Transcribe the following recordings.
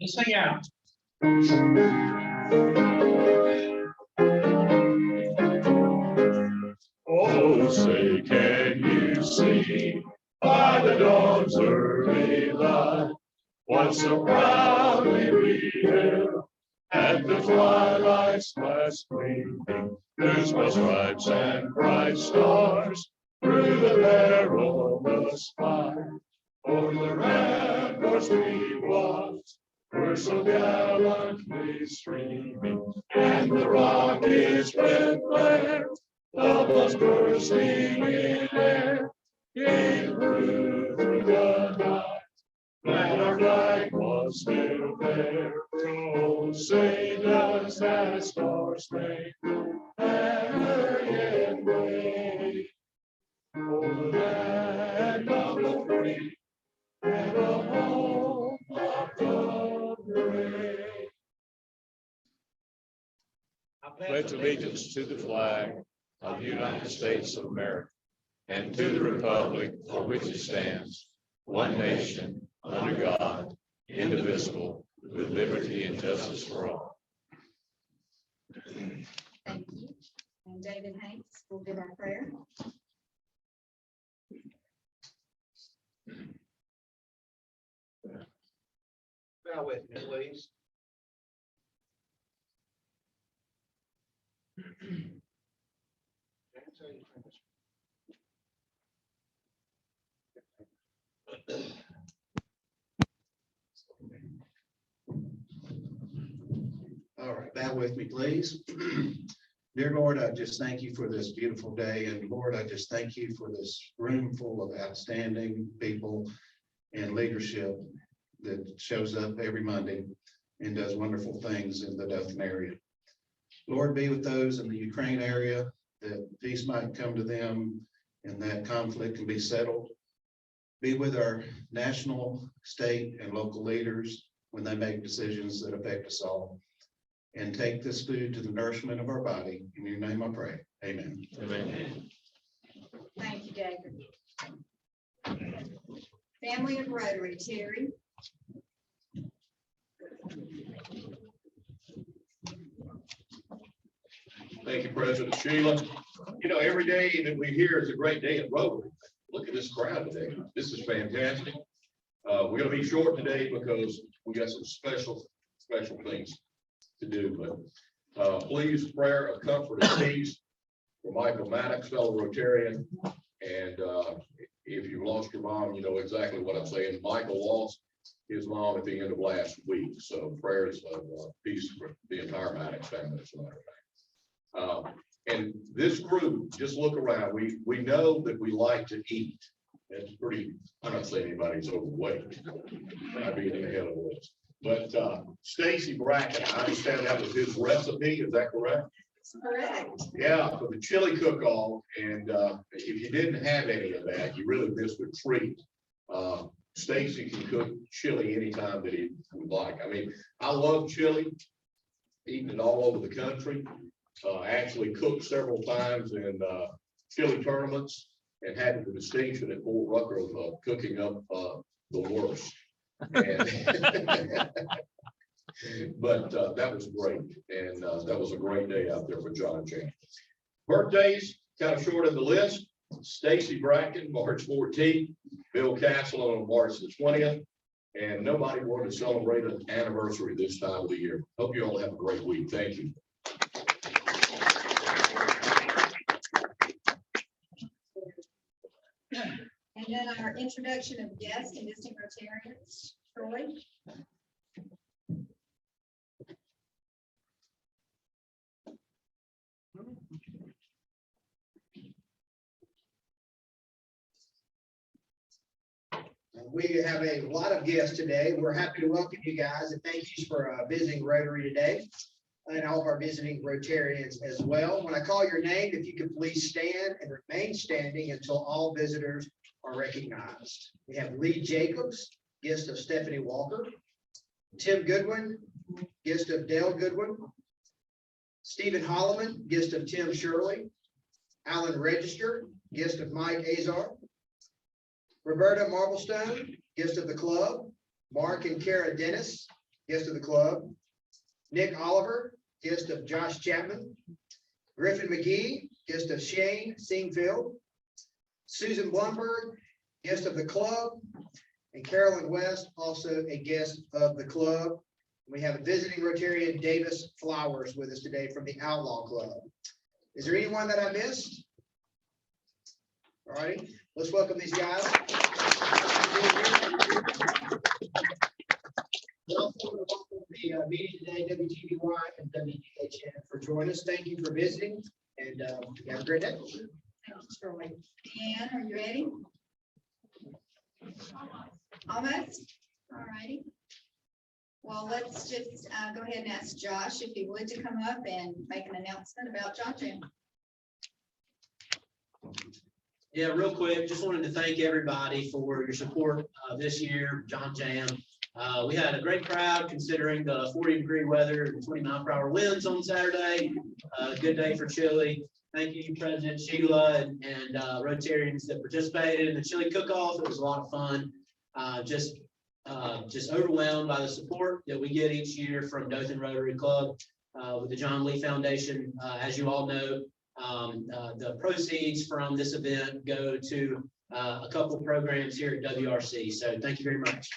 Sing out. Oh, say, can you see by the dawn's early light what so proudly we hailed at the twilight's last gleaming? There's my stripes and bright stars through the perilous fight. O'er the ramparts we walked, were so gallantly streaming, and the rocket's red flare, bubbles bursting in air, came through the night. Glad our flag was still there. Oh, say does that star-spangled banner yet wave over the land of the free and the home of the brave. I pledge allegiance to the flag of the United States of America and to the republic for which it stands, one nation, under God, indivisible, with liberty and justice for all. Thank you. And David Hanks will give our prayer. Bow with me, please. All right, bow with me, please. Dear Lord, I just thank you for this beautiful day. And Lord, I just thank you for this room full of outstanding people and leadership that shows up every Monday and does wonderful things in the Dothan area. Lord, be with those in the Ukraine area, that peace might come to them and that conflict can be settled. Be with our national, state, and local leaders when they make decisions that affect us all. And take this food to the nourishment of our body. In your name I pray. Amen. Amen. Thank you, David. Family of Rotary, Terry. Thank you, President Sheila. You know, every day that we hear is a great day at Rotary. Look at this crowd today. This is fantastic. We're going to be short today because we got some special things to do. But please, prayer of comfort and peace for Michael Maddox, fellow Rotarian. And if you've lost your mom, you know exactly what I'm saying. Michael lost his mom at the end of last week. So prayers of peace for the entire Maddox family, as a matter of fact. And this group, just look around. We know that we like to eat. It's pretty, I'm not saying anybody's overweight. I'd be in the head of the list. But Stacy Bracken, I understand that was his recipe. Is that correct? Correct. Yeah, for the chili cook-off. And if you didn't have any of that, you really missed a treat. Stacy can cook chili anytime that he would like. I mean, I love chili, eating it all over the country. Actually cooked several times in chili tournaments and had the distinction at Fort Rucker of cooking up the worst. And but that was great, and that was a great day out there for John and Jane. Birthdays kind of short in the list. Stacy Bracken, March 14th, Bill Castle on March the 20th, and nobody wanted to celebrate an anniversary this time of the year. Hope you all have a great week. Thank you. And then our introduction of guests and visiting Rotarians, Troy. We have a lot of guests today. We're happy to welcome you guys and thank you for visiting Rotary today, and all of our visiting Rotarians as well. When I call your name, if you could please stand and remain standing until all visitors are recognized. We have Lee Jacobs, guest of Stephanie Walker, Tim Goodwin, guest of Dale Goodwin, Stephen Holloman, guest of Tim Shirley, Alan Register, guest of Mike Azar, Roberta Marblestone, guest of the club, Mark and Kara Dennis, guest of the club. Nick Oliver, guest of Josh Chapman. Griffin McGee, guest of Shane Singfield. Susan Blumberg, guest of the club. And Carolyn West, also a guest of the club. We have a visiting Rotarian, Davis Flowers, with us today from the Outlaw Club. Is there anyone that I missed? All righty, let's welcome these guys. We also want to welcome the meeting today, WTBY and WDHN, for joining us. Thank you for visiting, and have a great day. Thank you, Troy. Deanne, are you ready? Almost? All righty. Well, let's just go ahead and ask Josh if he would to come up and make an announcement about John Jam. Yeah, real quick, just wanted to thank everybody for your support this year, John Jam. We had a great crowd considering the 40-degree weather and 20-mile-per-hour winds on Saturday. Good day for chili. Thank you, President Sheila and Rotarians that participated in the chili cook-off. It was a lot of fun. Just overwhelmed by the support that we get each year from Dothan Rotary Club with the John Lee Foundation. As you all know, the proceeds from this event go to a couple of programs here at WRC. So thank you very much.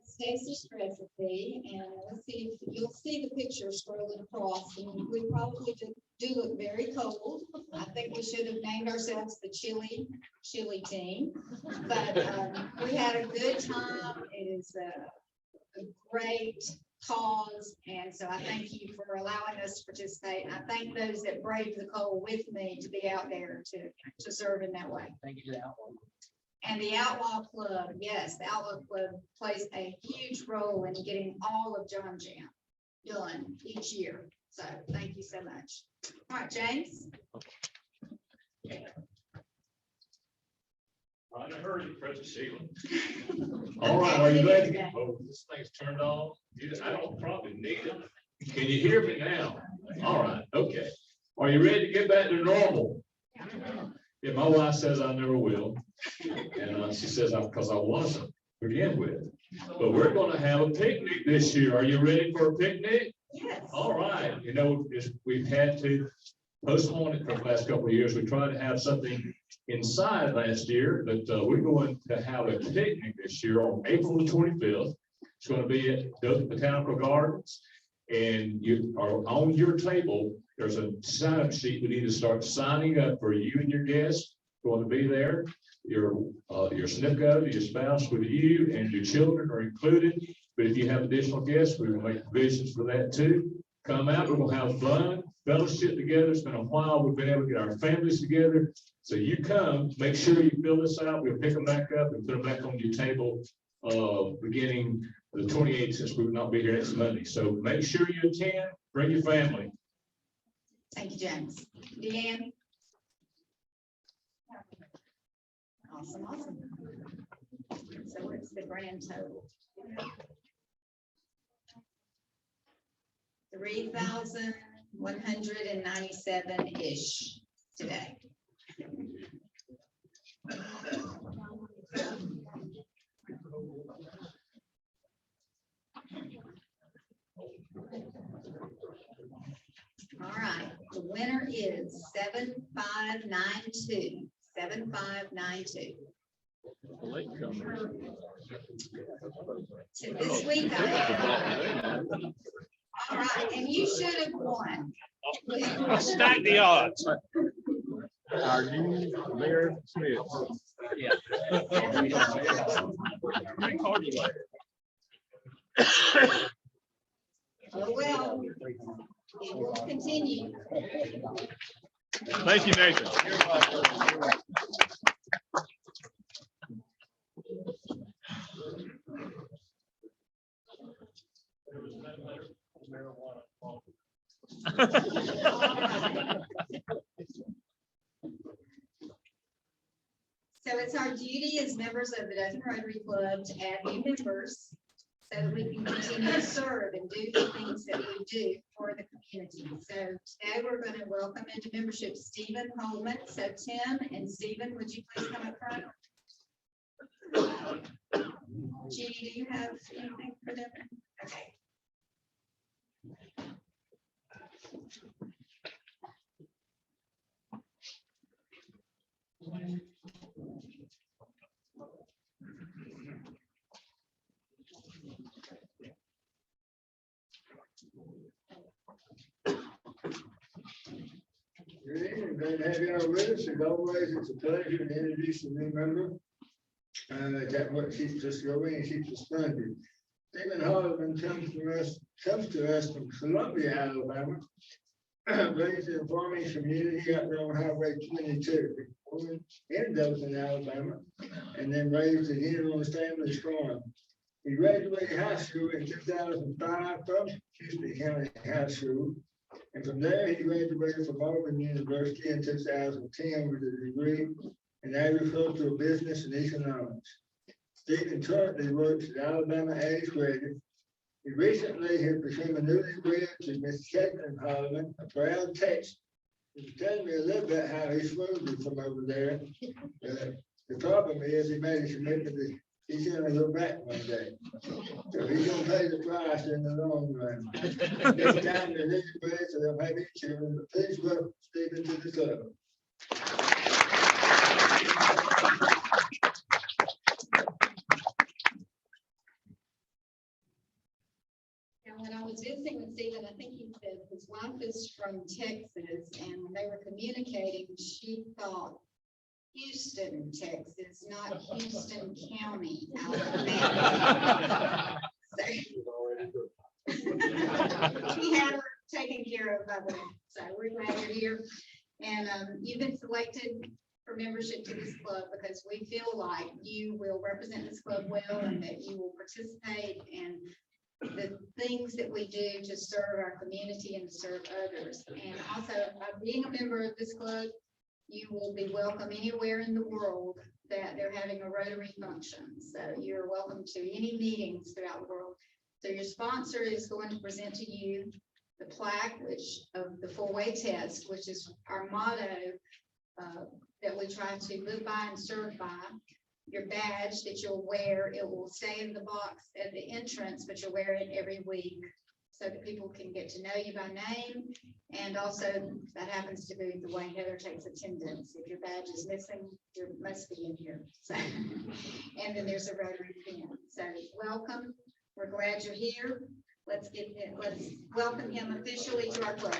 Stacy's recipe, and let's see if you'll see the picture scrolling across, and we probably do look very cold. I think we should have named ourselves the chili team, but we had a good time. It is a great cause, and so I thank you for allowing us to participate. And I thank those that braved the cold with me to be out there to serve in that way. Thank you to the Outlaw. And the Outlaw Club, yes, the Outlaw Club plays a huge role in getting all of John Jam done each year. So thank you so much. All right, James. I'm in a hurry, President Sheila. All right, are you ready? Oh, this thing's turned on. I don't probably need it. Can you hear me now? All right, okay. Are you ready to get back to normal? Yeah, my wife says I never will. And she says because I wasn't to begin with. But we're going to have a picnic this year. Are you ready for a picnic? Yes. All right. You know, we've had to postpone it for the last couple of years. We tried to have something inside last year, but we're going to have a picnic this year on April the 25th. It's going to be at Dothan Botanical Gardens. And you are on your table. There's a sign-up sheet. We need to start signing up for you and your guests going to be there. Your SNP code, your spouse with you, and your children are included. But if you have additional guests, we will make provisions for that too. Come out, we're gonna have fun, fellowship together. It's been a while. We've been able to get our families together. So you come, make sure you fill this out. We'll pick them back up and put them back on your table beginning the 28th, since we will not be here next Monday. So make sure you attend, bring your family. Thank you, James. Deanne. Awesome, awesome. So what's the grand total? 3,197-ish today. All right, the winner is 7592. 7592. To this week, all right, and you should have won. Stack the odds. Are you Mayor Smith? Yeah. Oh, well, it will continue. Thank you, Nathan. So it's our duty as members of the Dothan Rotary Club to add new members so that we can continue to serve and do the things that we do for the community. So today we're going to welcome into membership Stephen Holman. So Tim and Stephen, would you please come up front? Jeannie, do you have anything for them? Okay. Good evening, glad to have you all with us. As always, it's a pleasure to introduce a new member. That what keeps us going and keeps us funded. Stephen Harlan comes to us from Columbia, Alabama. Raised in a farming community out there on Highway 22, born in Dothan, Alabama, and then raised again on his family's farm. He graduated high school in 2005 from Houston County High School. And from there, he graduated from Auburn University in 2010 with a degree in agricultural business and economics. Stephen currently works at Alabama Age Credit. He recently has become a newlywed to Miss Caitlin Holland, a proud Texan. He's telling me a little bit how he's moving from over there. The problem is he made a commitment that he's gonna go back one day. So he's gonna pay the price in the long run. It's time to leave the place, so they'll have any children, but please welcome Stephen to the club. And when I was visiting with Stephen, I think he said his wife is from Texas, and when they were communicating, she thought Houston, Texas, not Houston County, Alabama. So he had her taken care of by them, so we're glad you're here. And you've been selected for membership to this club because we feel like you will represent this club well and that you will participate in the things that we do to serve our community and to serve others. And also, by being a member of this club, you will be welcome anywhere in the world that they're having a Rotary function. So you're welcome to any meetings throughout the world. So your sponsor is going to present to you the plaque, which of the 4-way test, which is our motto that we try to live by and serve by. Your badge that you'll wear, it will stay in the box at the entrance, but you'll wear it every week so that people can get to know you by name. And also that happens to be the way Heather takes attendance. If your badge is missing, you must be in here. So, and then there's a Rotary pin. So welcome. We're glad you're here. Let's welcome him officially to our club.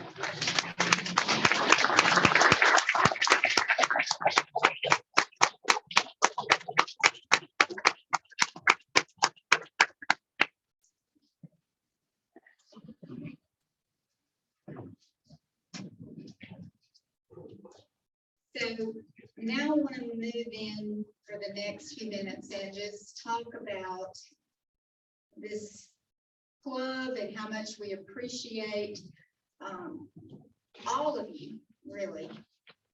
So now I want to move in for the next few minutes and just talk about this club and how much we appreciate all of you, really,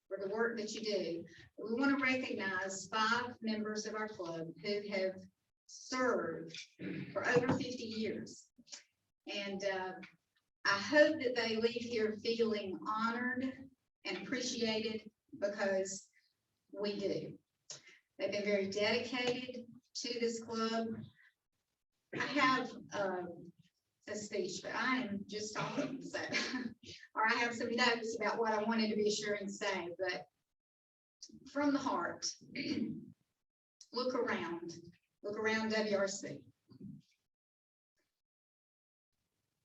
for the work that you do. We want to recognize 5 members of our club who have served for over 50 years. And I hope that they leave here feeling honored and appreciated, because we do. They've been very dedicated to this club. I have a speech, but I am just talking, so, or I have some notes about what I wanted to be sure and say, but from the heart, look around WRC.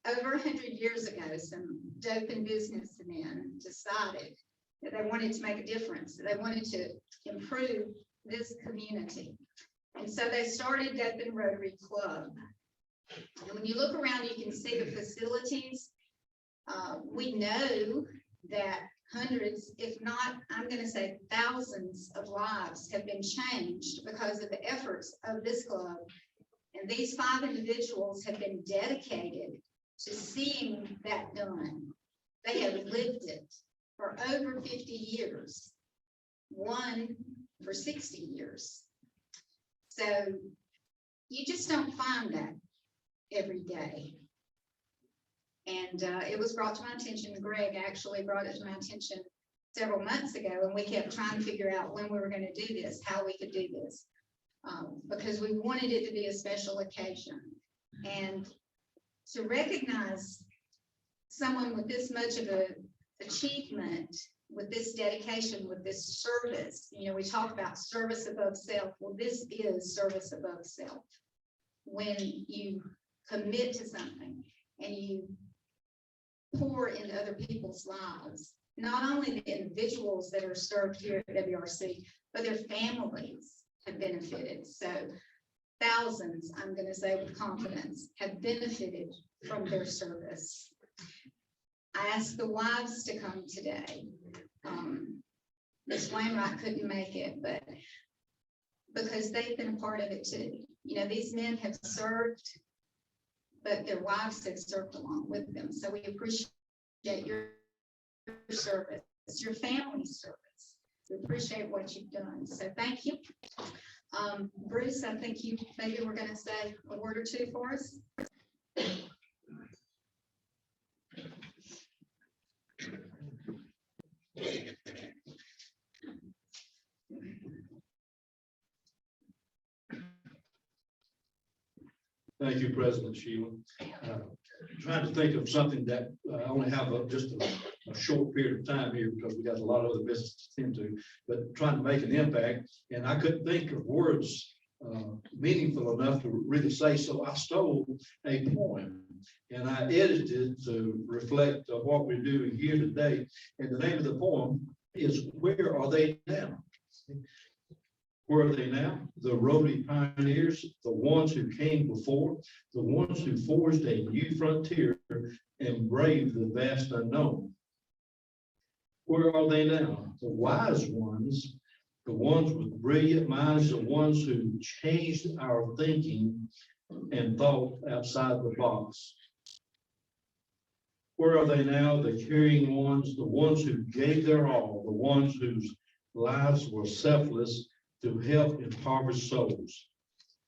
Over 100 years ago, some Dothan businessmen decided that they wanted to make a difference. They wanted to improve this community. And so they started Dothan Rotary Club. And when you look around, you can see the facilities. We know that hundreds, if not, I'm going to say thousands of lives have been changed because of the efforts of this club. And these 5 individuals have been dedicated to seeing that done. They have lived it for over 50 years, one for 60 years. So you just don't find that every day. And it was brought to my attention, Greg actually brought it to my attention several months ago, and we kept trying to figure out when we were going to do this, how we could do this. because we wanted it to be a special occasion. And to recognize someone with this much of a achievement, with this dedication, with this service, you know, we talk about service above self. Well, this is service above self. When you commit to something and you pour into other people's lives, not only the individuals that are served here at WRC, but their families have benefited. So thousands, I'm going to say with confidence, have benefited from their service. I asked the wives to come today. Ms. Wainwright couldn't make it, but because they've been a part of it too. You know, these men have served, but their wives have served along with them. So we appreciate your service, your family's service. We appreciate what you've done. So thank you. Bruce, I think you maybe we're going to say a word or two for us. Thank you, President Sheila. Trying to think of something that I only have just a short period of time here because we got a lot of other business to tend to, but trying to make an impact. And I couldn't think of words meaningful enough to really say, so I stole a poem and I edited it to reflect what we're doing here today. And the name of the poem is "Where Are They Now?" Where are they now? The Rotary pioneers, the ones who came before, the ones who forged a new frontier and braved the vast unknown. Where are they now? The wise ones, the ones with brilliant minds, the ones who changed our thinking and thought outside the box. Where are they now? The caring ones, the ones who gave their all, the ones whose lives were selfless to help impoverished souls.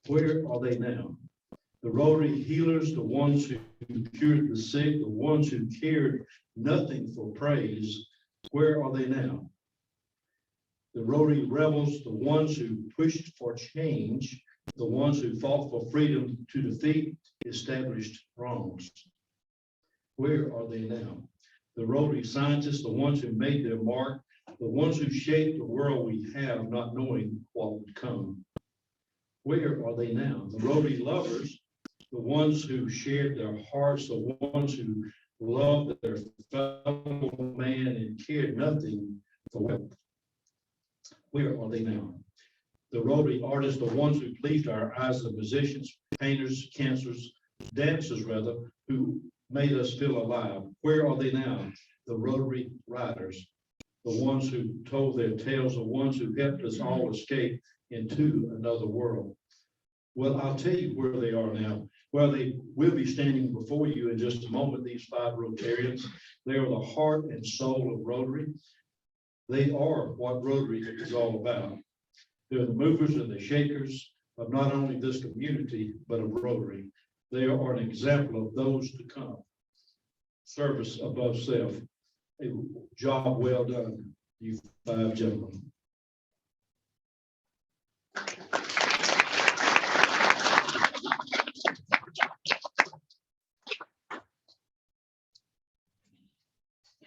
Where are they now? The Rotary healers, the ones who cured the sick, the ones who cared nothing for praise. Where are they now? The Rotary rebels, the ones who pushed for change, the ones who fought for freedom to defeat established wrongs. Where are they now? The Rotary scientists, the ones who made their mark, the ones who shaped the world we have, not knowing what would come. Where are they now? The Rotary lovers, the ones who shared their hearts, the ones who loved their fellow man and cared nothing for wealth. Where are they now? The Rotary artists, the ones who pleased our eyes, the musicians, painters, dancers rather, who made us feel alive. Where are they now? The Rotary writers, the ones who told their tales, the ones who helped us all escape into another world. Well, I'll tell you where they are now. Well, they will be standing before you in just a moment, these 5 Rotarians. They are the heart and soul of Rotary. They are what Rotary is all about. They're the movers and the shakers of not only this community, but of Rotary. They are an example of those to come. Service above self. A job well done, you 5 gentlemen. As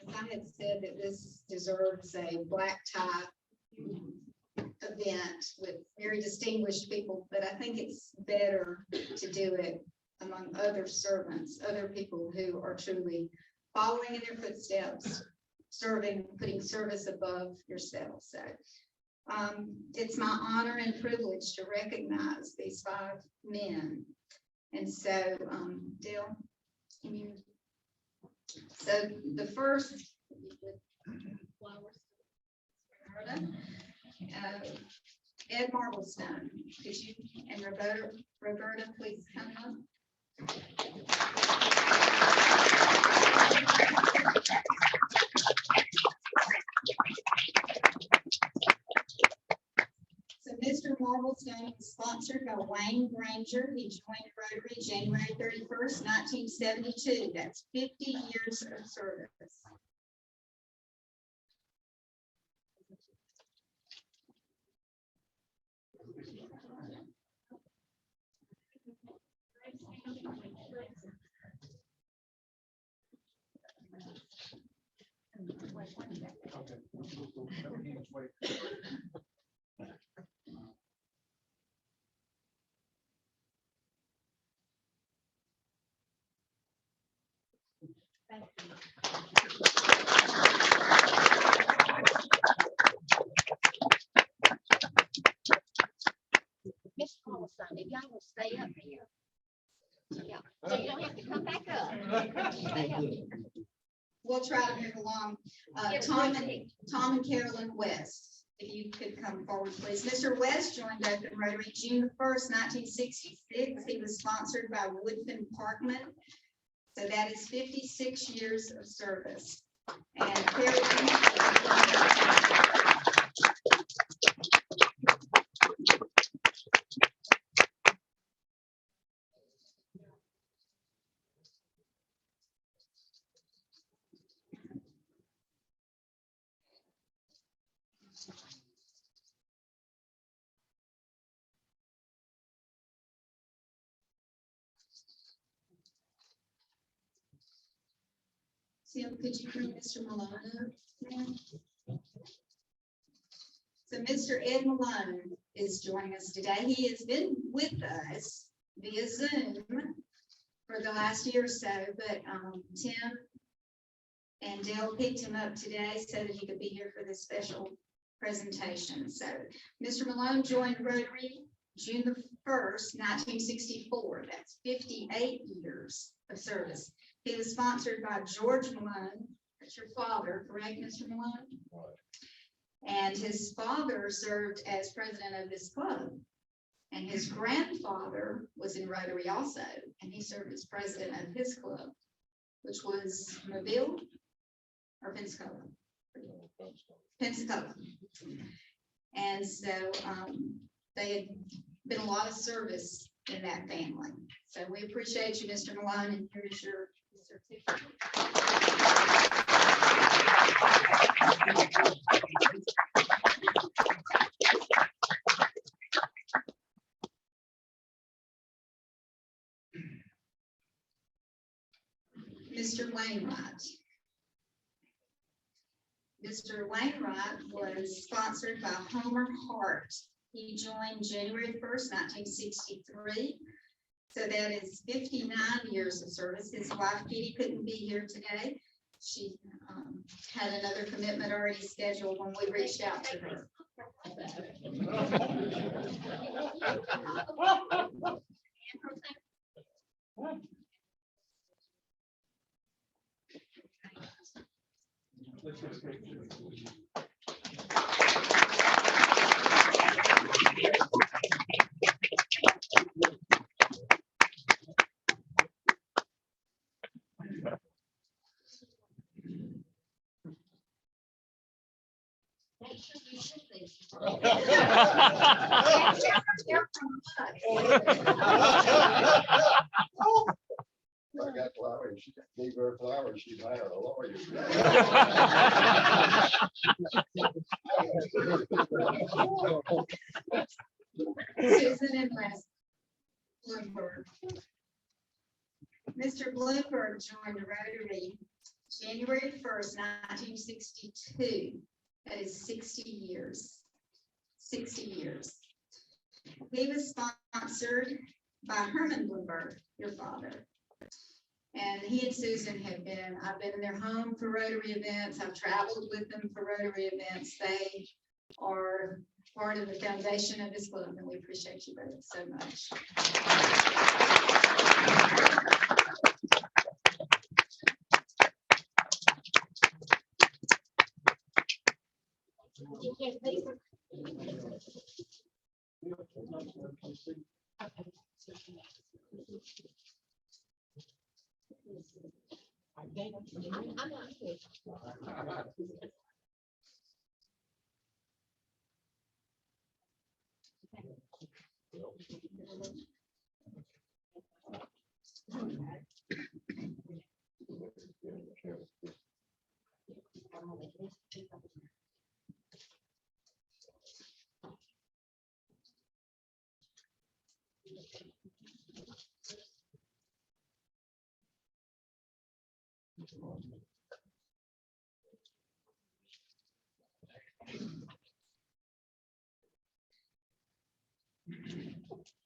I had said, that this deserves a black tie event with very distinguished people, but I think it's better to do it among other servants, other people who are truly following in their footsteps, serving, putting service above yourself. So it's my honor and privilege to recognize these 5 men. And so, Dale, can you? So the first, Ed Marblestone, could you, and Roberta, please come up. So Mr. Marblestone was sponsored by Wayne Granger. He joined Rotary January 31st, 1972. That's 50 years of service. Miss Paula, if y'all will stay up here. Yeah, so you don't have to come back up. Stay up here. We'll try to move along. Yeah, Tom please. and Carolyn West, if you could come forward, please. Mr. West joined Dothan Rotary June 1st, 1966. He was sponsored by Woodfin Parkman. So that is 56 years of service. And Carolyn. Tim, could you bring Mr. Malone up? So Mr. Ed Malone is joining us today. He has been with us via Zoom for the last year or so, but Tim and Dale picked him up today so that he could be here for this special presentation. So Mr. Malone joined Rotary June the 1st, 1964. That's 58 years of service. He was sponsored by George Malone. That's your father, correct, Mr. Malone? And his father served as president of this club. And his grandfather was in Rotary also, and he served as president of his club, which was Mobile or Pensacola? Pensacola. And so they had been a lot of service in that family. So we appreciate you, Mr. Malone, and here's your certificate. Mr. Wainwright. Mr. Wainwright was sponsored by Homer Hart. He joined January 1st, 1963. So that is 59 years of service. His wife Kitty couldn't be here today. She had another commitment already scheduled when we reached out to her. I got flowers. She gave her flowers. She'd hire a lawyer. Susan and Les Bloomberg. Mr. Bloomberg joined Rotary January 1st, 1962. That is 60 years. 60 years. He was sponsored by Herman Bloomberg, your father. And he and Susan have been, I've been in their home for Rotary events. I've traveled with them for Rotary events. They are part of the foundation of this club, and we appreciate you both so much. I'm not here.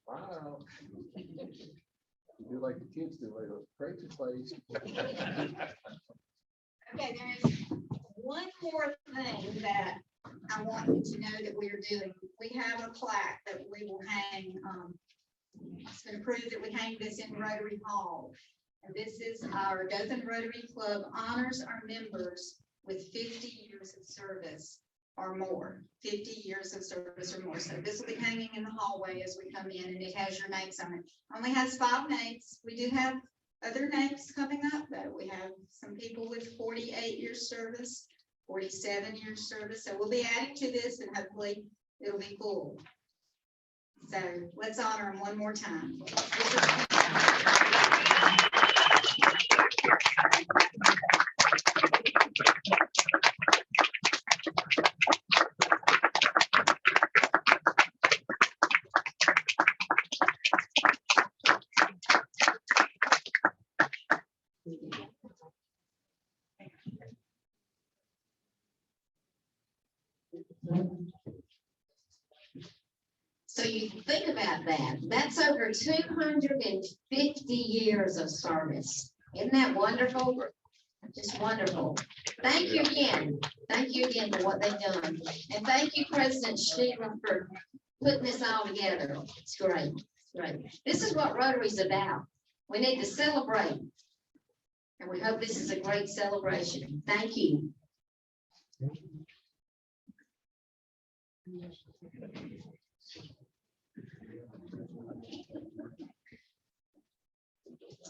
Wow. You do like the kids do, like those crazy plays. Okay, there is one more thing that I want you to know that we're doing. We have a plaque that we will hang, it's been approved that we hang this in Rotary Hall. And this is our Dothan Rotary Club honors our members with 50 years of service or more, 50 years of service or more. So this will be hanging in the hallway as we come in, and it has your names on it. Only has 5 names. We do have other names coming up, though. We have some people with 48 years service, 47 years service. So we'll be adding to this, and hopefully it'll be full. So let's honor them one more time. So you think about that, that's over 250 years of service. Isn't that wonderful? Just wonderful. Thank you again. Thank you again for what they've done. And thank you, President Sheila, for putting this all together. It's great. It's great. This is what Rotary's about. We need to celebrate. And we hope this is a great celebration. Thank you.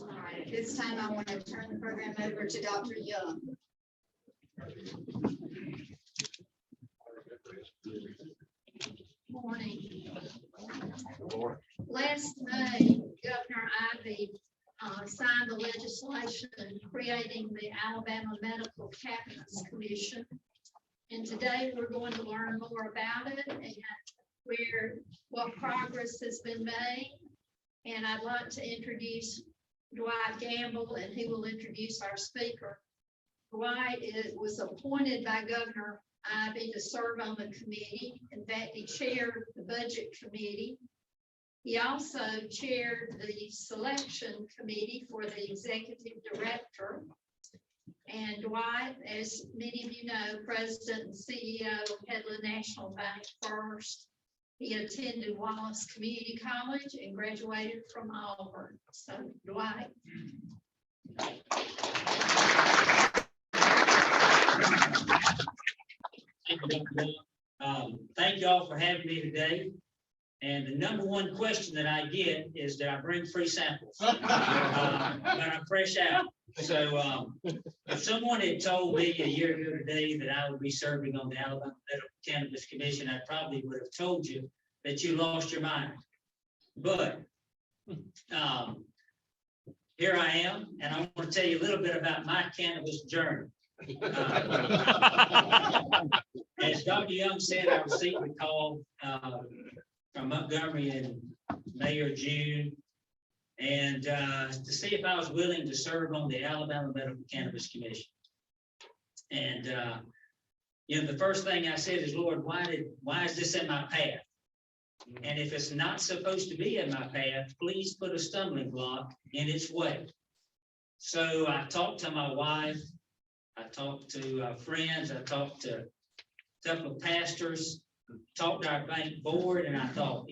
All right, at this time, I want to turn the program over to Dr. Young. Morning. Last May, Governor Ivey signed the legislation creating the Alabama Medical Cannabis Commission. And today we're going to learn more about it and what progress has been made. And I'd like to introduce Dwight Gamble, and he will introduce our speaker. Dwight was appointed by Governor Ivey to serve on the committee. In fact, he chaired the budget committee. He also chaired the selection committee for the executive director. And Dwight, as many of you know, president and CEO of Headland National Bank first. He attended Wallace Community College and graduated from Auburn. So, Dwight. Thank you all for having me today. And the number one question that I get is that I bring free samples when I'm fresh out. So if someone had told me a year ago today that I would be serving on the Alabama Medical Cannabis Commission, I probably would have told you that you lost your mind. But here I am, and I want to tell you a little bit about my cannabis journey. As Dr. Young said, I received a call from Montgomery in May or June, and to see if I was willing to serve on the Alabama Medical Cannabis Commission. And the first thing I said is, Lord, why is this in my path? And if it's not supposed to be in my path, please put a stumbling block in its way. So I talked to my wife, I talked to friends, I talked to a couple of pastors, talked to our bank board, and I thought,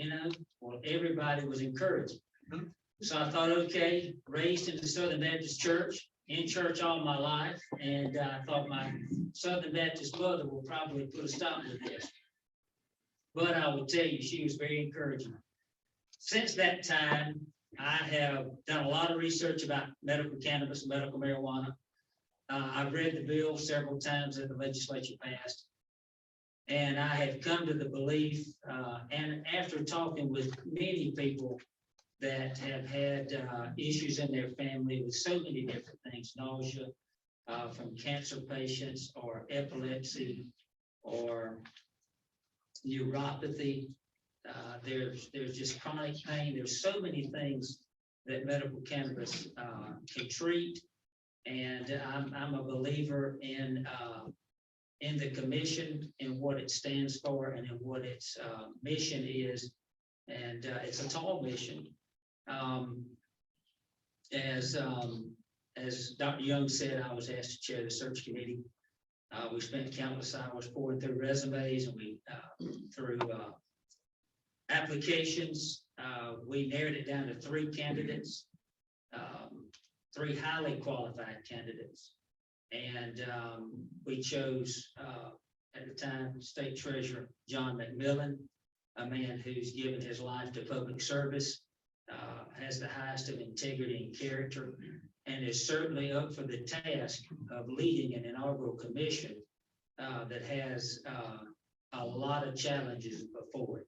well, everybody was encouraged. So I thought, okay, raised in the Southern Baptist Church, in church all my life, and I thought my Southern Baptist mother will probably put a stop to this. But I will tell you, she was very encouraging. Since that time, I have done a lot of research about medical cannabis, medical marijuana. I've read the bill several times that the legislature passed. And I have come to the belief, and after talking with many people that have had issues in their family with so many different things, nausea from cancer patients or epilepsy or neuropathy, There's just chronic pain. There's so many things that medical cannabis can treat. And I'm a believer in the commission and what it stands for and in what its mission is. And it's a tall mission. As Dr. Young said, I was asked to chair the search committee. We spent countless hours pouring through resumes and we through applications. We narrowed it down to 3 candidates, 3 highly qualified candidates. And we chose at the time State Treasurer John McMillan, a man who's given his life to public service, has the highest of integrity and character, and is certainly up for the task of leading an inaugural commission that has a lot of challenges before it.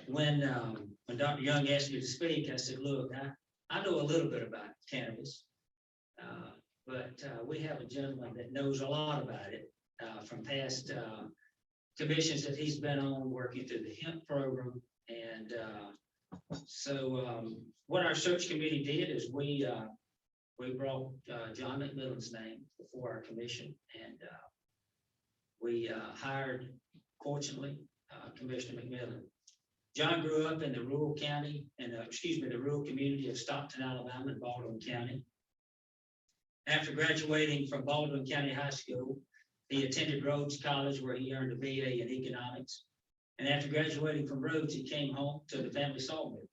When Dr. Young asked me to speak, I said, look, I know a little bit about cannabis, but we have a gentleman that knows a lot about it from past commissions that he's been on, working through the hemp program. And so what our search committee did is we brought John McMillan's name before our commission, and we hired, fortunately, Commissioner McMillan. John grew up in the rural county, the rural community of Stockton, Alabama, and Baldwin County. After graduating from Baldwin County High School, he attended Rhodes College, where he earned a BA in economics. And after graduating from Rhodes, he came home to the family sawmill.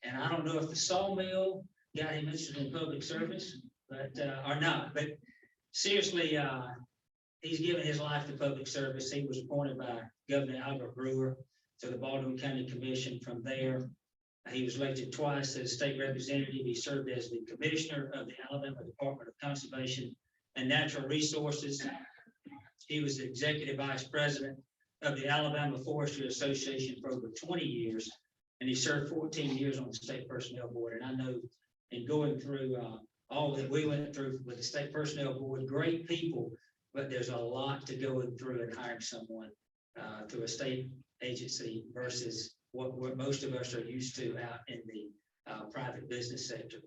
And I don't know if the sawmill got him interested in public service, but or not. But seriously, he's given his life to public service. He was appointed by Governor Albert Brewer to the Baldwin County Commission. From there, he was elected twice as state representative. He served as the commissioner of the Alabama Department of Conservation and Natural Resources. He was the executive vice president of the Alabama Forestry Association for over 20 years, and he served 14 years on the state personnel board. And I know in going through all that we went through with the state personnel board, great people, but there's a lot to go through and hiring someone through a state agency versus what most of us are used to out in the private business sector.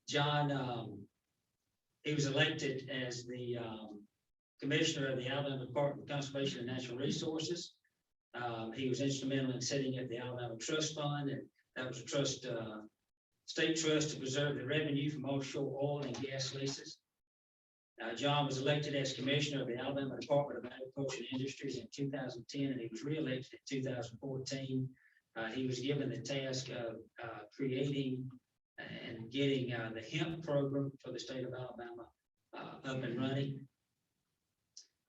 John, he was elected as the commissioner of the Alabama Department of Conservation and Natural Resources. He was instrumental in setting up the Alabama Trust Fund, and that was a trust, state trust to preserve the revenue from offshore oil and gas leases. John was elected as commissioner of the Alabama Department of Agriculture and Industries in 2010, and he was reelected in 2014. He was given the task of creating and getting the hemp program for the state of Alabama up and running.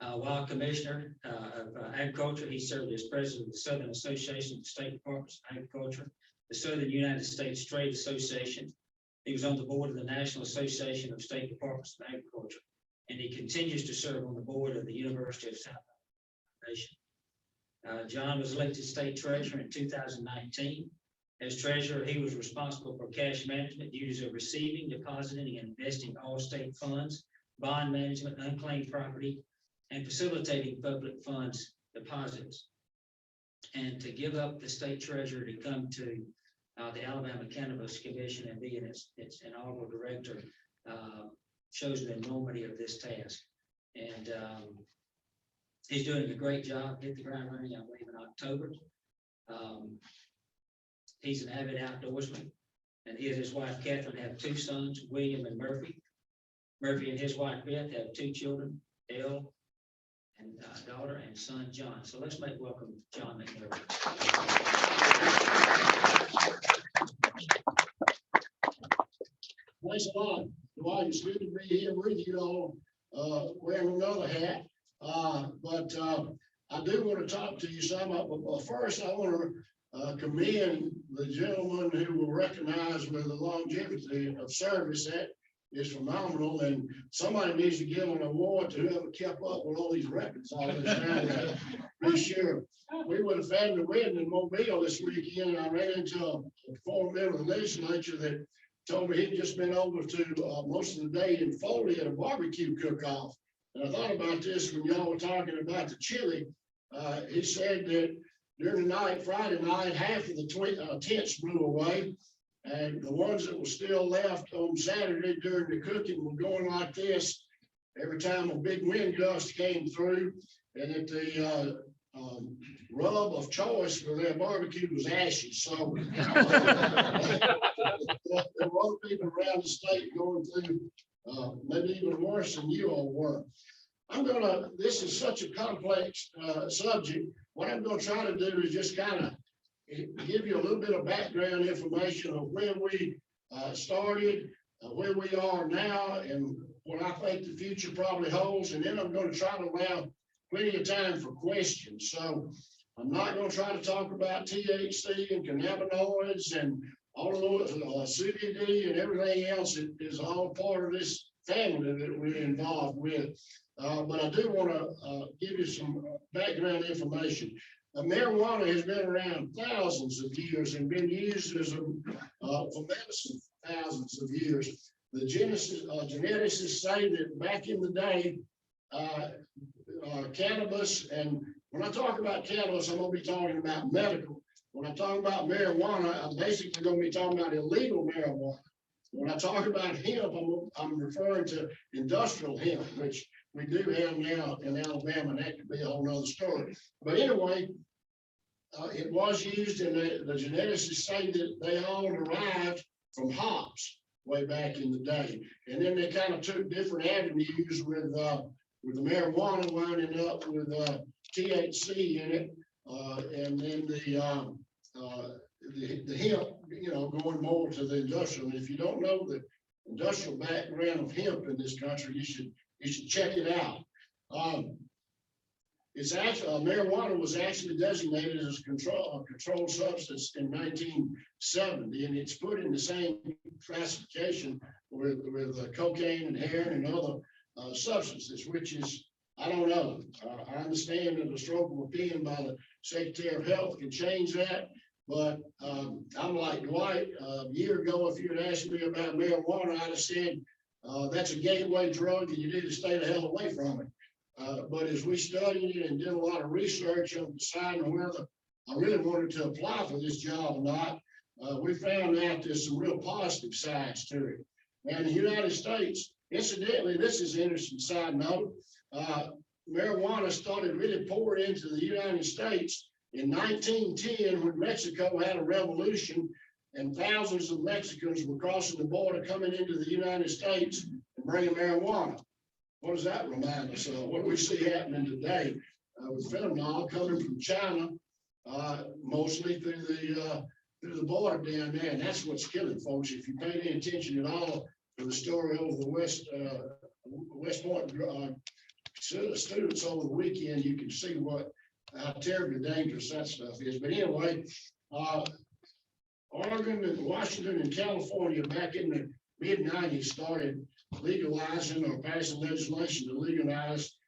While commissioner of agriculture, he served as president of the Southern Association of State Departments of Agriculture, the Southern United States Trade Association. He was on the board of the National Association of State Departments of Agriculture, and he continues to serve on the board of the University of South Alabama. John was elected state treasurer in 2019. As treasurer, he was responsible for cash management, duties of receiving, depositing, and investing all state funds, bond management, unclaimed property, and facilitating public funds deposits. And to give up the state treasurer to come to the Alabama Cannabis Commission and be its inaugural director shows the enormity of this task. And he's doing a great job, hit the ground running, I believe, in October. He's an avid outdoorsman, and he and his wife Catherine have 2 sons, William and Murphy. Murphy and his wife Beth have 2 children, Elle and daughter and son John. So let's make welcome John McMillan. Thanks a lot. Well, it's good to be here with you all, wearing another hat. But I do want to talk to you some. But first, I want to commend the gentleman who will recognize with the longevity of service. That is phenomenal, and somebody needs to give an award to whoever kept up with all these records all this time. Be sure. We were at a family wedding in Mobile this weekend, and I ran into a former member of the legislature that told me he'd just been over to most of the day in Foley at a barbecue cook-off. And I thought about this when y'all were talking about the chili. He said that during the night, Friday night, half of the tents blew away. And the ones that were still left on Saturday during the cooking were going like this every time a big wind gust came through. And that the rub of choice for their barbecue was ashes. So there were other people around the state going through maybe even worse than you all were. This is such a complex subject. What I'm gonna try to do is just kind of give you a little bit of background information of where we started, where we are now, and what I think the future probably holds. And then I'm gonna try to allow plenty of time for questions. So I'm not gonna try to talk about THC and cannabinoids and all of those, CBD and everything else that is all part of this family that we're involved with. But I do want to give you some background information. Marijuana has been around thousands of years and been used as for medicine thousands of years. The geneticists say that back in the day, cannabis, and when I talk about cannabis, I'm going to be talking about medical. When I talk about marijuana, I'm basically going to be talking about illegal marijuana. When I talk about hemp, I'm referring to industrial hemp, which we do have now in Alabama, and that could be a whole nother story. But anyway, it was used, and the geneticists say that they all derived from hops way back in the day. And then they kind of took different avenues with the marijuana winding up with THC in it, and then the hemp, going more to the industrial. And if you don't know the industrial background of hemp in this country, you should check it out. It's actually marijuana was actually designated as a controlled substance in 1970, and it's put in the same classification with cocaine and heroin and other substances, which is, I don't know. I understand that a stroke of a pen by the Secretary of Health can change that. But I'm like Dwight, a year ago, if you had asked me about marijuana, I'd have said, that's a gateway drug and you need to stay the hell away from it. But as we studied it and did a lot of research on deciding whether I really wanted to apply for this job or not, we found out there's some real positive sides to it. Now, in the United States, incidentally, this is an interesting side note. Marijuana started really pouring into the United States in 1910, when Mexico had a revolution and thousands of Mexicans were crossing the border coming into the United States and bringing marijuana. What does that remind us of? What do we see happening today with fentanyl coming from China, mostly through the border down there? And that's what's killing folks. If you pay any attention at all to the story over the West Point students over the weekend, you can see how terribly dangerous that stuff is. But anyway, Oregon and Washington and California back in the mid-90s started legalizing or passing legislation to legalize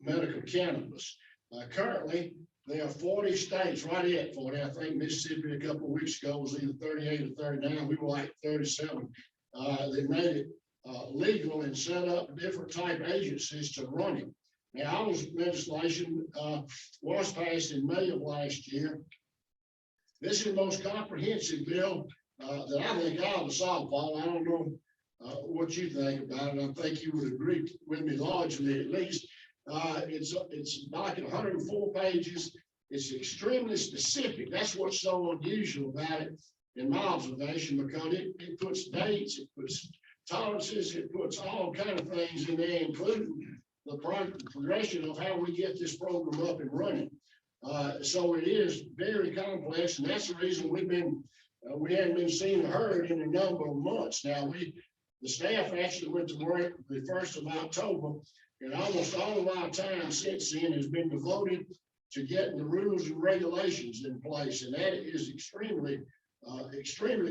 medical cannabis. Currently, there are 40 states, right at 40. I think Mississippi a couple of weeks ago was either 38 or 39. We were like 37. They made it legal and set up different type agencies to run it. Now, our legislation was passed in May of last year. This is the most comprehensive bill that I think I ought to solve, Paul. I don't know what you think about it. I think you would agree with me largely, at least. It's like 104 pages. It's extremely specific. That's what's so unusual about it, in my observation, because it puts dates, it puts tolerances, it puts all kind of things in there, including the progression of how we get this program up and running. So it is very complex, and that's the reason we hadn't been seen or heard in a number of months now. The staff actually went to work the 1st of October, and almost all of our time since then has been devoted to getting the rules and regulations in place, and that is extremely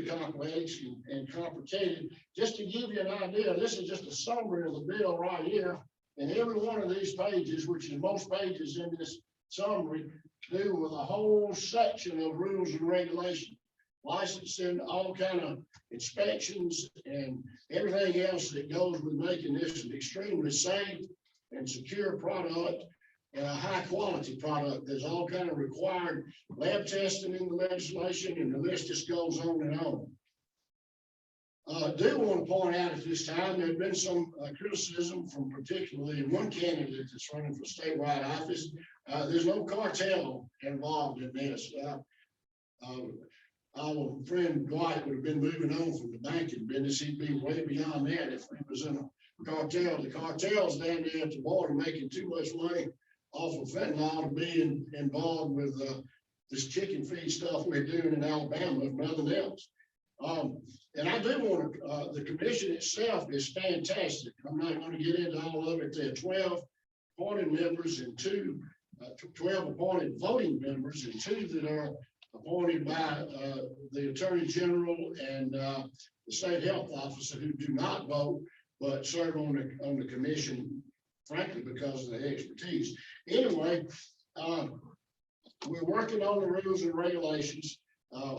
complex and complicated. Just to give you an idea, this is just a summary of the bill right here. And every one of these pages, which is most pages in this summary, do with a whole section of rules and regulations, licensing, all kind of inspections, and everything else that goes with making this an extremely safe and secure product, and a high quality product. There's all kind of required lab testing in the legislation, and the list just goes on and on. I do want to point out at this time, there's been some criticism from particularly one candidate that's running for statewide office. There's no cartel involved in this. Our friend Dwight would have been moving on from the banking business. He'd be way beyond that if he was in a cartel. The cartel's down there at the border making too much money off of fentanyl to be involved with this chicken feed stuff we're doing in Alabama, if nothing else. And I do want to, the commission itself is fantastic. I'm not going to get into all of it. There are 12 appointed members and 12 appointed voting members and 2 that are appointed by the Attorney General and the State Health Officer who do not vote, but serve on the commission, frankly, because of their expertise. Anyway, we're working on the rules and regulations.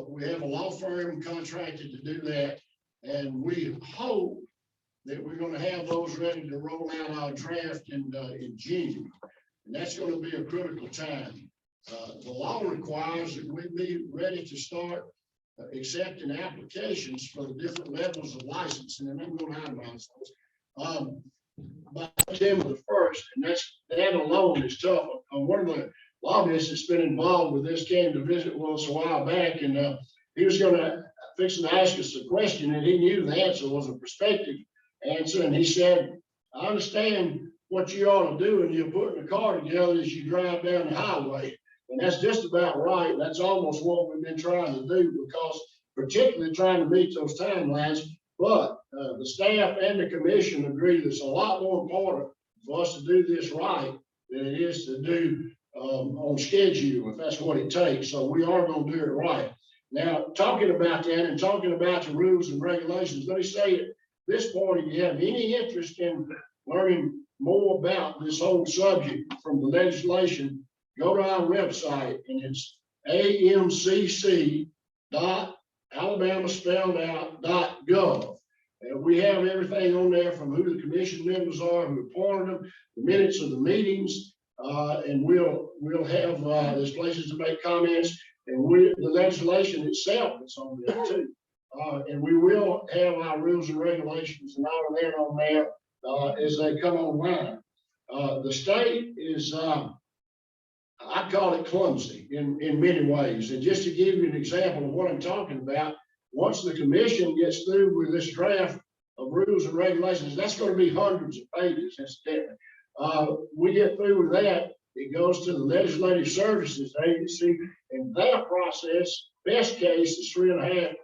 We have a law firm contracted to do that, and we hope that we're going to have those ready to roll out our draft in June. And that's going to be a critical time. The law requires that we be ready to start accepting applications for the different levels of licensing, and I'm going to itemize those. By September the 1st, and that alone is tough. One of the lobbyists that's been involved with this came to visit with us a while back, and he was going to fix and ask us a question, and he knew the answer was a prospective answer, and he said, I understand what you ought to do, and you're putting a car together as you drive down the highway. And that's just about right. That's almost what we've been trying to do, because particularly trying to meet those timelines. But the staff and the commission agree that it's a lot more important for us to do this right than it is to do on schedule, if that's what it takes. So we are going to do it right. Now, talking about that and talking about the rules and regulations, let me say at this point, if you have any interest in learning more about this whole subject from the legislation, go to our website, and it's amcc.alabama.gov. And we have everything on there from who the commission members are, who appointed them, the minutes of the meetings, and we'll have there's places to make comments, and the legislation itself is on there too. And we will have our rules and regulations and all of that on there as they come online. The state is I call it clumsy in many ways. And just to give you an example of what I'm talking about, once the commission gets through with this draft of rules and regulations, that's going to be hundreds of pages, incidentally. We get through with that, it goes to the Legislative Services Agency, and that process, best case, is 3.5 to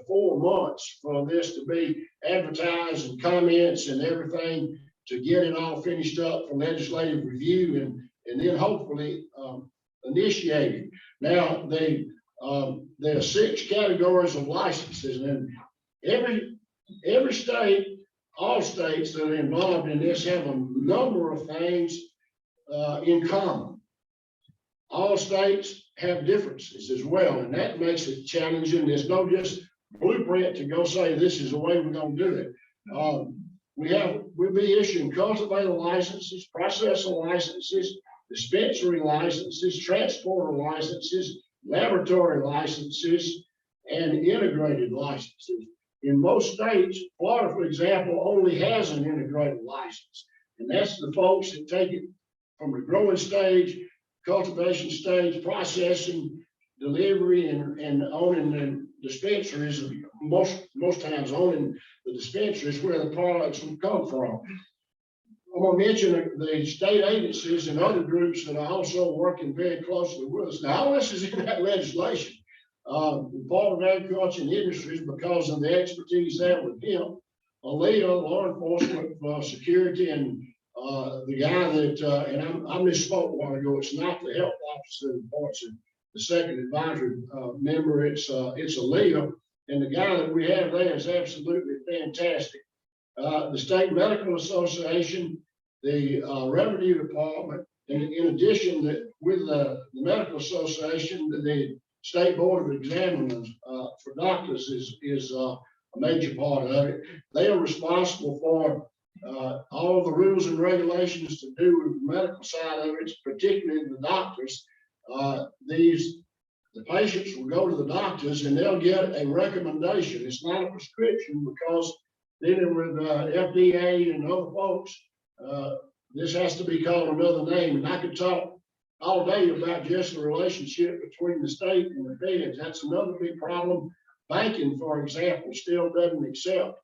4 months for this to be advertised and comments and everything to get it all finished up for legislative review and then hopefully initiated. Now, there are 6 categories of licenses, and every state, all states that are involved in this have a number of things in common. All states have differences as well, and that makes it challenging. There's no just blueprint to go say this is the way we're going to do it. We'll be issuing cultivator licenses, processor licenses, dispensary licenses, transporter licenses, laboratory licenses, and integrated licenses. In most states, Florida, for example, only has an integrated license, and that's the folks that take it from the growing stage, cultivation stage, processing, delivery, and owning the dispensaries. Most times owning the dispensaries where the products will come from. I'm going to mention the state agencies and other groups that are also working very closely with us. Now, all this is in that legislation. The Department of Agriculture and Industries, because of the expertise there with him, Aaliyah, law enforcement, security, and the guy that, and I misspoke a while ago, it's not the health officer that appoints it, the second advisory member, it's Aaliyah, and the guy that we have there is absolutely fantastic. The State Medical Association, the Revenue Department, and in addition, with the Medical Association, the State Board of Examiners for doctors is a major part of it. They are responsible for all the rules and regulations to do with the medical side of it, particularly the doctors. The patients will go to the doctors and they'll get a recommendation. It's not a prescription because dealing with FDA and other folks, this has to be called another name. And I could talk all day about just the relationship between the state and the feds. That's another big problem. Banking, for example, still doesn't accept.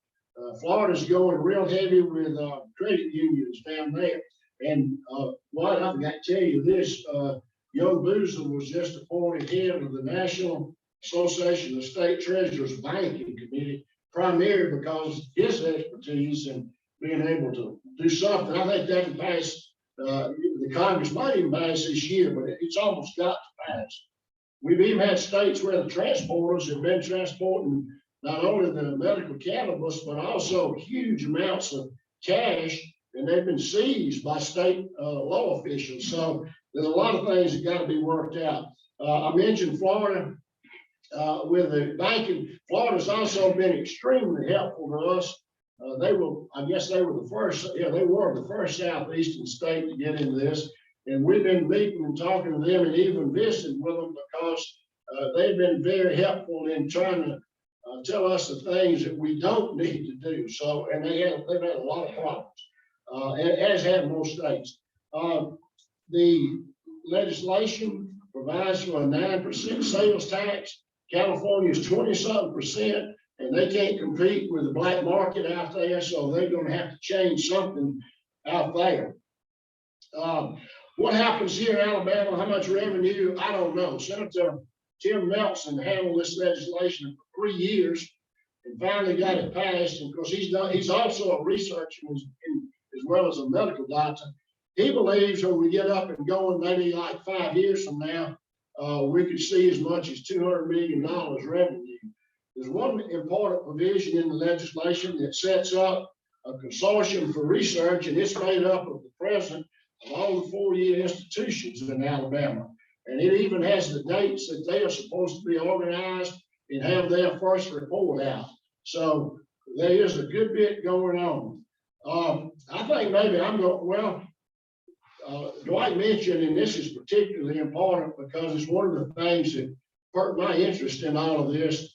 Florida's going real heavy with credit unions down there. And what I forgot to tell you this, young Boozer was just appointed head of the National Association of State Treasurers Banking Committee, primarily because of his expertise in being able to do something. I think that can pass, the Congress might even pass this year, but it's almost got to pass. We've even had states where the transporters have been transporting not only the medical cannabis, but also huge amounts of cash, and they've been seized by state law officials. So there's a lot of things that got to be worked out. I mentioned Florida with the banking. Florida's also been extremely helpful to us. I guess they were the first, they were the first southeastern state to get into this. And we've been meeting and talking to them and even visiting with them because they've been very helpful in trying to tell us the things that we don't need to do. So, and they've had a lot of problems, as have most states. The legislation provides for a 9% sales tax. California is 20-something%, and they can't compete with the black market out there, so they're going to have to change something out there. What happens here in Alabama, how much revenue, I don't know. Senator Tim Nelson handled this legislation for 3 years and finally got it passed. And of course, he's also a researcher as well as a medical doctor. He believes when we get up and going, maybe like 5 years from now, we could see as much as $200 million revenue. There's one important provision in the legislation that sets up a consortium for research, and it's made up of the president of all the 4-year institutions in Alabama. And it even has the dates that they are supposed to be organized and have their first report out. So there is a good bit going on. I think maybe I'm going, Dwight mentioned, and this is particularly important because it's one of the things that perked my interest in all of this.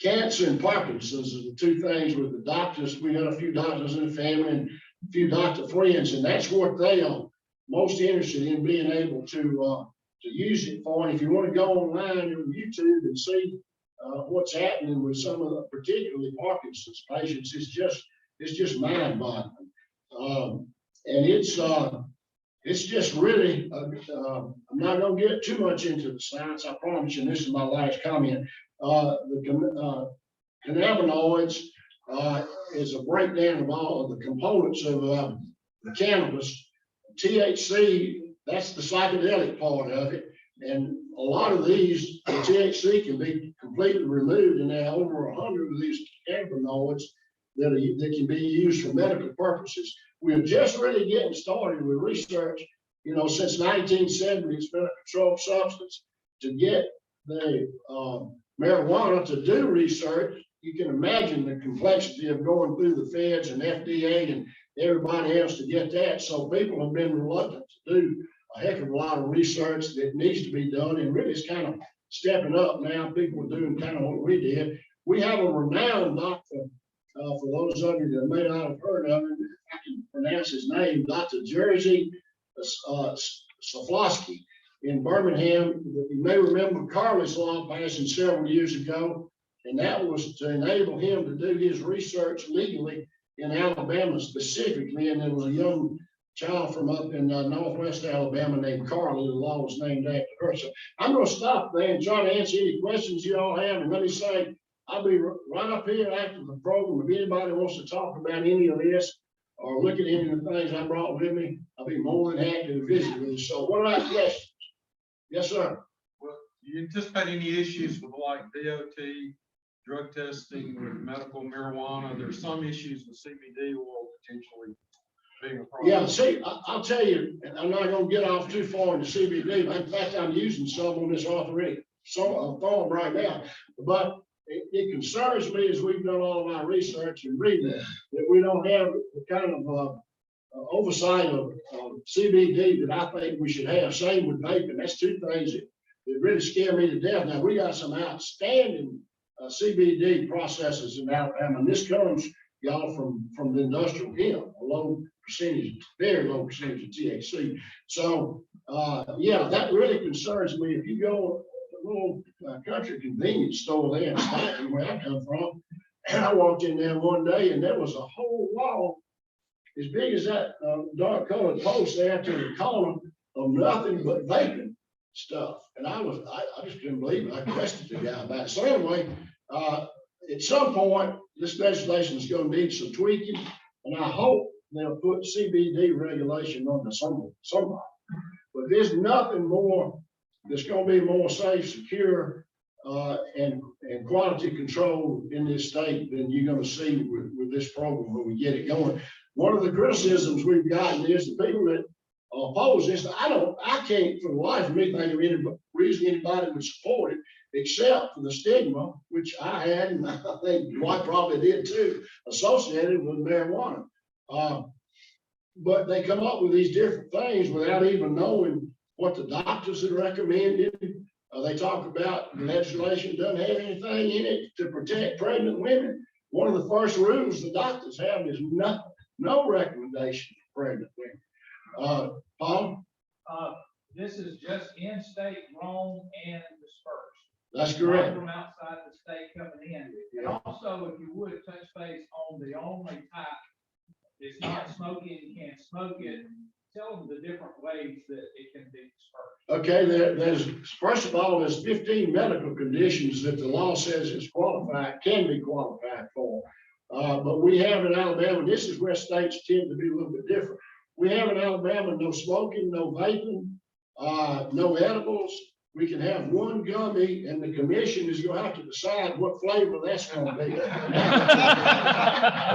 Cancer and Parkinson's are the two things with the doctors. We got a few doctors in the family and a few doctor friends, and that's what they are most interested in being able to use it for. And if you want to go online on YouTube and see what's happening with some of the, particularly Parkinson's patients, it's just mind-boggling. And it's just really, I'm not going to get too much into the science, I promise you, and this is my last comment. The cannabinoids is a breakdown of all of the components of the cannabis. THC, that's the psychedelic part of it. And a lot of these, the THC can be completely removed, and there are over 100 of these cannabinoids that can be used for medical purposes. We're just really getting started with research. You know, since 1970, it's been a controlled substance. To get the marijuana to do research, you can imagine the complexity of going through the feds and FDA and everybody else to get that. So people have been reluctant to do a heck of a lot of research that needs to be done, and really it's kind of stepping up now. People are doing kind of what we did. We have a renowned doctor, for those of you that may not have heard of him, if I can pronounce his name, Dr. Jerzy Saflosky in Birmingham. You may remember Carly's law passing several years ago, and that was to enable him to do his research legally in Alabama specifically. And there was a young child from up in northwest Alabama named Carly. The law was named after her. So I'm going to stop there and try to answer any questions you all have. And let me say, I'll be right up here after the program. If anybody wants to talk about any of this or look at any of the things I brought with me, I'll be more than happy to visit with you. So what are our questions? Yes, sir. Well, do you anticipate any issues with like DOT, drug testing with medical marijuana? There's some issues with CBD oil potentially being a problem. Yeah, see, I'll tell you, and I'm not going to get off too far into CBD. In fact, I'm using some on this arthritic form right now. But it concerns me as we've done all of our research and reading that we don't have the kind of oversight of CBD that I think we should have. Same with vaping. That's two things that really scare me to death. Now, we got some outstanding CBD processes in Alabama, and this comes, y'all, from the industrial hemp, a low percentage, very low percentage of THC. So, yeah, that really concerns me. If you go to a little country convenience store there in Stanton, where I come from, and I walked in there one day and there was a whole wall as big as that dark colored post there to the corner of nothing but vaping stuff. And I just couldn't believe it. I questioned the guy about it. So anyway, at some point, this legislation is going to need some tweaking, and I hope they'll put CBD regulation on somebody. But there's nothing more that's going to be more safe, secure, and quality control in this state than you're going to see with this program when we get it going. One of the criticisms we've gotten is the people that oppose this. I can't for the life of me think of any reason anybody would support it, except for the stigma, which I had, and I think Dwight probably did too, associated with marijuana. But they come up with these different things without even knowing what the doctors had recommended. They talk about the legislation doesn't have anything in it to protect pregnant women. One of the first rules the doctors have is no recommendation for pregnant women. Paul? This is just in-state grown and dispersed. That's correct. Not from outside the state coming in. And also, if you would touch base on the only type, it's not smoking, you can't smoke it. Tell them the different ways that it can be dispersed. Okay, there's, first of all, there's 15 medical conditions that the law says is qualified, can be qualified for. But we have in Alabama, this is where states tend to be a little bit different. We have in Alabama no smoking, no vaping, no edibles. We can have one gummy, and the commission is going to have to decide what flavor that's going to be.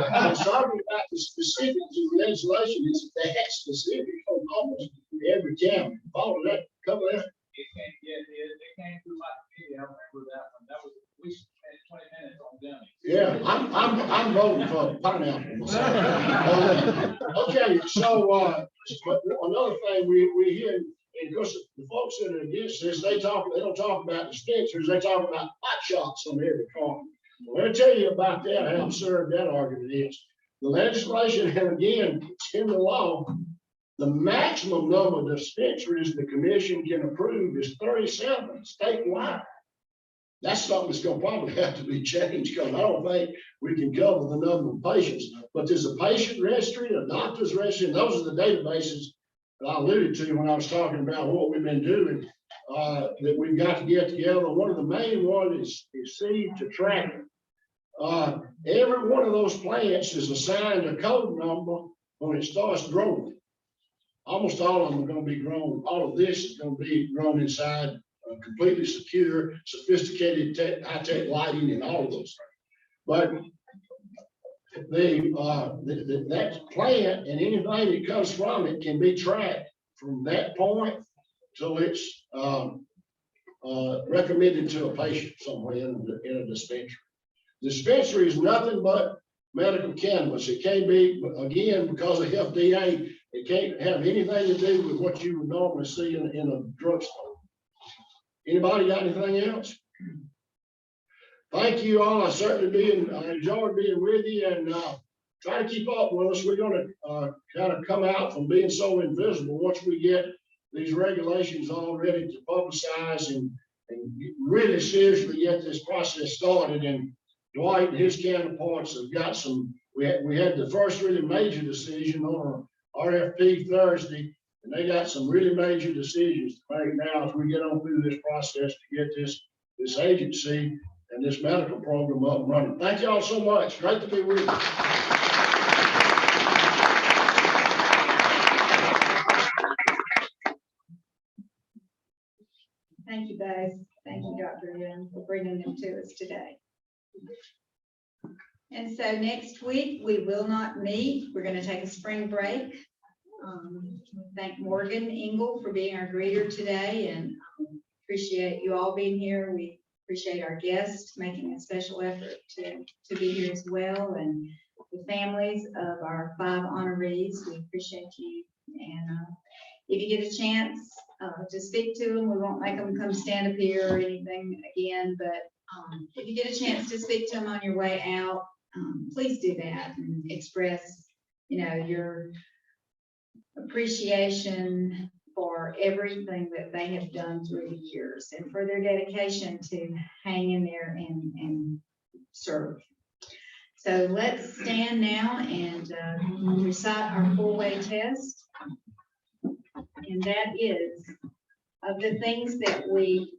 I'm sorry about the specifics of the legislation. It's that specific on almost every county. Follow that, cover that. It can't get it. They can't do like me. I remember that one. That was at least 20 minutes on gummy. Yeah, I'm voting for pineapple. Okay, so another thing we hear. And of course, the folks that are against this, they don't talk about dispensaries, they talk about hot shots on every corner. Well, let me tell you about that, how absurd that argument is. The legislation, and again, it's in the law, the maximum number of dispensaries the commission can approve is 37 statewide. That's something that's going to probably have to be changed, because I don't think we can cover the number of patients. But there's a patient registry, a doctor's registry, and those are the databases that I alluded to when I was talking about what we've been doing, that we've got to get together. One of the main ones is seed to tracking. Every one of those plants is assigned a code number when it starts growing. Almost all of them are going to be grown. All of this is going to be grown inside completely secure, sophisticated high-tech lighting and all of those things. But that plant and anything that comes from it can be tracked from that point till it's recommended to a patient somewhere in a dispensary. Dispensary is nothing but medical cannabis. It can't be, again, because of FDA, it can't have anything to do with what you would normally see in a drugstore. Anybody got anything else? Thank you all. I certainly enjoyed being with you, and try to keep up with us. We're going to kind of come out from being so invisible once we get these regulations all ready to publicize and really seriously get this process started. And Dwight and his counterparts have got some. We had the first really major decision on our RFP Thursday, and they got some really major decisions to make now as we get on through this process to get this agency and this medical program up and running. Thank you all so much. Great to be with you. Thank you both. Thank you, Dr. Young, for bringing them to us today. And so next week, we will not meet. We're going to take a spring break. Thank Morgan Engel for being our greeter today, and appreciate you all being here. We appreciate our guests making a special effort to be here as well, and the families of our 5 honorees. We appreciate you. And if you get a chance to speak to them, we won't make them come stand up here or anything again, but if you get a chance to speak to them on your way out, please do that and express, your appreciation for everything that they have done through the years and for their dedication to hang in there and serve. So let's stand now and recite our 4-way test. And that is, of the things that we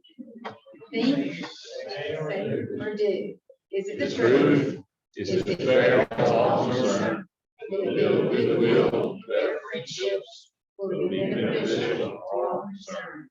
think, say, or do, is it the truth? Is it fair to all concerned? Will it Will be the will, better friendships, will it be beneficial to all concerned?